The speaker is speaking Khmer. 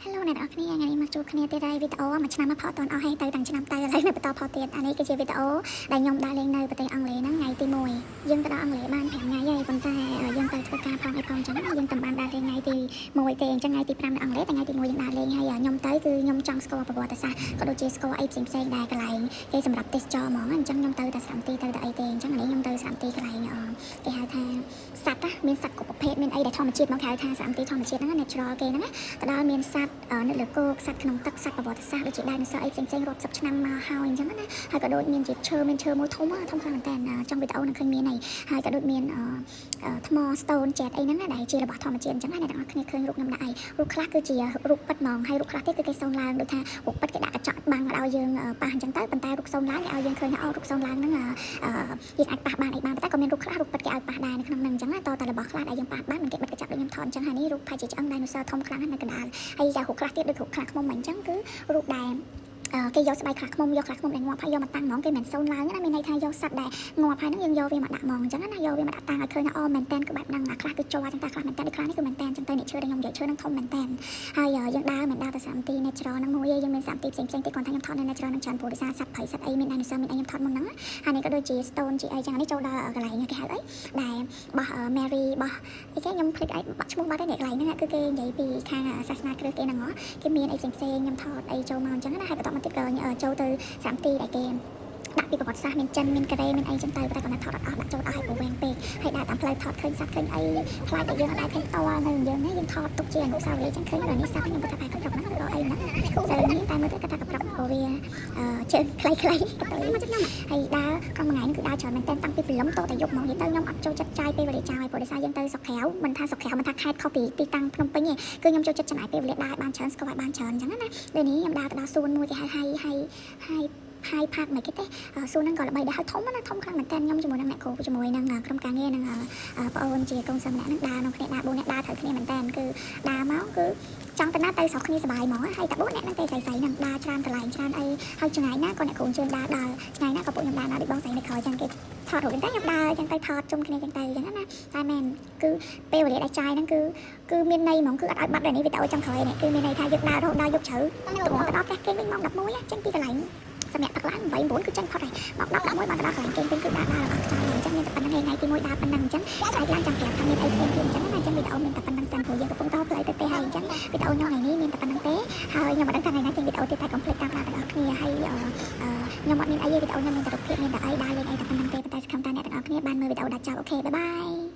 Hello អ្នកនរគ្នាថ្ងៃនេះមកជួបគ្នាទៀតហើយវីដេអូមួយឆ្នាំមកផតតអស់ហើយទៅទាំងឆ្នាំទៅឥឡូវនៅបន្តផតទៀតអានេះគឺជាវីដេអូដែលខ្ញុំដើរលេងនៅប្រទេសអង់គ្លេសហ្នឹងថ្ងៃទី1យើងទៅដល់អង់គ្លេសបាន5ថ្ងៃហើយប៉ុន្តែយើងទៅធ្វើការផងអីផងអញ្ចឹងយើងតែបានដើរលេងថ្ងៃទី1ទេអញ្ចឹងថ្ងៃទី5នៅអង់គ្លេសតែថ្ងៃទី1យើងដើរលេងហើយខ្ញុំទៅគឺខ្ញុំចង់ស្គាល់ប្រវត្តិសាស្ត្រក៏ដូចជាស្គាល់អីផ្សេងៗដែរកន្លែងគេសម្រាប់ទេសចរហ្មងអញ្ចឹងខ្ញុំទៅតែស្រាំទីទៅតែអីទេអញ្ចឹងឥឡូវខ្ញុំទៅស្រាំទីកន្លែងគេហៅថាសត្វមានសត្វគ្រប់ប្រភេទមានអីដែលធម្មជាតិមកគេហៅថាស្រាំទីធម្មជាតិហ្នឹង natural គេហ្នឹងទៅដល់មានសត្វនៅលើគោសត្វក្នុងទឹកសត្វប្រវត្តិសាស្ត្រដូចជាដាយណូស័រអីផ្សេងៗរាប់សិបឆ្នាំមកហើយអញ្ចឹងណាហើយក៏ដូចមានជាឈើមានឈើមួយធំធំខ្លាំងមែនតើtrongវីដេអូនឹងឃើញមានហើយក៏ដូចមានថ្ម stone ចែកអីហ្នឹងណាដែលជារបស់ធម្មជាតិអញ្ចឹងណាអ្នកទាំងអស់គ្នាឃើញរូបខ្ញុំដាក់អីរូបខ្លះគឺជារូបពិតហ្មងហើយរូបខ្លះទៀតគឺគេសូនឡើងដូចថារូបពិតគេដាក់កញ្ចក់បាំងឲ្យយើងប៉ះអញ្ចឹងទៅប៉ុន្តែរូបសូនឡើងគេឲ្យយើងឃើញថារូបសូនឡើងហ្នឹងយើងអាចប៉ះបានអីបានតែក៏មានរូបខ្លះរូបពិតគេឲ្យប៉ះដែរនៅក្នុងហ្នឹងអញ្ចឹងណាតតែរបស់ខ្លះដែលយើងប៉ះបានមិនគេបិទកញ្ចក់ដូចខ្ញុំថតអញ្ចឹងហើយនេះរូបផាជាឆ្អឹងដាយណូស័រធំខ្លាំងនៅកណ្ដាលហើយរូបខ្លះទៀតដូចរូបខ្លះខ្មុំអញ្ចឹងគឺរូបដែលគេយកស្បែកខ្លះខ្មុំយកខ្លះខ្មុំដែលងាប់ហើយយកមកតាំងហ្មងគេមិនសូនឡើងណាមានន័យថាយកសត្វដែលងាប់ហើយហ្នឹងយើងយកវាមកដាក់ហ្មងអញ្ចឹងណាយកវាមកដាក់តាំងឲ្យឃើញថាអូមែនតែនគឺបែបហ្នឹងខ្លះគឺជ័រចឹងតែខ្លះមែនតែនខ្លះនេះគឺមែនតែនចឹងទៅអ្នកឈើដែលខ្ញុំយកឈើហ្នឹងធំមែនតែនហើយយើងដើរមិនដើរទៅ3ទី natural ហ្នឹងមួយយើងមាន3ទីផ្សេងៗទៀតគាត់ថាខ្ញុំថតនៅ natural ហ្នឹងច្រើនព្រោះដោយសារសត្វព្រៃសត្វអីមាន dinosaur មានអីខ្ញុំថតមុនហ្នឹងហើយនេះក៏ដូចជា stone ជាអីចឹងនេះចូលដល់កន្លែងគេហៅអីដែលបោះ Mary បោះអីគេខ្ញុំភ្លេចអីបាត់ឈ្មោះបាត់ហើយនេះកន្លែងហ្នឹងគឺគេនិយាយពីខាងសាសនាគ្រិស្តគេហ្នឹងគេមានអីផ្សេងៗខ្ញុំថតអីចូលមកអញ្ចឹងណាហើយបន្តមកទៀតក៏ចូលទៅ3ទីដែលគេដាក់ពីប្រវត្តិសាស្ត្រមានចិនមានកូរ៉េមានអីចឹងទៅតែគាត់ថាថតអត់អស់ដាក់ចូលអស់ឲ្យព្រោះវែងពេកហើយដាក់តាមផ្លូវថតឃើញសត្វឃើញអីខ្លាចតែយើងអត់អាចឃើញតនៅយើងណាយើងថតទុកជាអនុស្សាវរីយ៍ចឹងឃើញដល់នេះសត្វខ្ញុំគាត់ថាប្រកបហ្នឹងក៏អីហ្នឹងតែនេះតែមើលទៅគាត់ថាប្រកបព្រោះវាជើងខ្លីៗទៅមកចិត្តខ្ញុំហើយដើរក្នុងមួយថ្ងៃនេះគឺដើរច្រើនមែនតើតាំងពីព្រលឹមតតែយប់មកនិយាយទៅខ្ញុំអត់ចូលចិត្តចាយពេលវេលាចាយព្រោះដោយសារយើងទៅស្រុកក្រៅមិនថាស្រុកក្រៅមិនថាខេត្តខុសពីទីតាំងភ្នំពេញទេគឺខ្ញុំចូលចិត្តចំណាយពេលវេលាដើរបានច្រើនស្គាល់បានច្រើនចឹងណាពេលនេះខ្ញុំដើរទៅដល់សួនមួយគេហៅហើយផាកមិនគេទេសួនហ្នឹងក៏ល្បីដែរហើយធំណាធំខ្លាំងមែនតើខ្ញុំជាមួយនឹងអ្នកគ្រូជាមួយនឹងក្រុមការងារនឹងបងអូនជាកូនសិស្សម្នាក់ហ្នឹងដើរក្នុងគ្នាដើរ4នាក់ដើរត្រូវគ្នាមែនតើគឺដើរមកគឺចង់ទៅណាទៅស្រុកគ្នាសប្បាយហ្មងហើយតែ4នាក់ហ្នឹងទៅស្រីហ្នឹងដើរច្រើនកន្លែងច្រើនអីហើយឆ្ងាយណាក៏អ្នកគ្រូជឿនដើរដល់ឆ្ងាយណាក៏ពួកខ្ញុំដើរដូចបងស្រីនៅក្រោយចឹងគេថតរូបតែខ្ញុំដើរចឹងទៅថតជុំគ្នាចឹងទៅចឹងណាតែមែនគឺពេលវេលាដែលចាយហ្នឹងគឺមានន័យហ្មងគឺអត់ឲ្យបាត់ដែរនេះវីដេអូចុងក្រោយនេះគឺមានន័យថាយើងដើររហូតដល់យប់ជ្រៅទៅមកដល់ផ្ទះគេវិញម៉ោង11ចឹងពីកន្លែងសម្រាប់ទឹកឡើង8 9គឺចេញផុតហើយមក10 11បានទៅដល់កន្លែងគេវិញគឺដើរអត់ខ្ចោលអញ្ចឹងមានតែប៉ុណ្្នឹងថ្ងៃទី1ដើរប៉ុណ្្នឹងអញ្ចឹងស្អែកឡើងចាំប្រាប់ថាមានអីផ្សេងទៀតអញ្ចឹងណាអញ្ចឹងវីដេអូមានតែប៉ុណ្្នឹងសិនព្រោះយើងកំពុងតផ្លូវទៅទេហើយអញ្ចឹងវីដេអូខ្ញុំថ្ងៃនេះមានតែប៉ុណ្្នឹងទេហើយខ្ញុំមិនដឹងថាថ្ងៃណាចេញវីដេអូទៀតតែកុំភ្លេចតាមដានទាំងអស់គ្នាហើយខ្ញុំអត់មានអីទេវីដេអូខ្ញុំមានតែរូបភាពមានតែអីដើរលេងអីតែប៉ុណ្្នឹងទេប៉ុន្តែសង្ឃឹមថាអ្នកទាំងអស់គ្នាបានមើលវីដេអូដល់ចប់អូខេបាយបាយ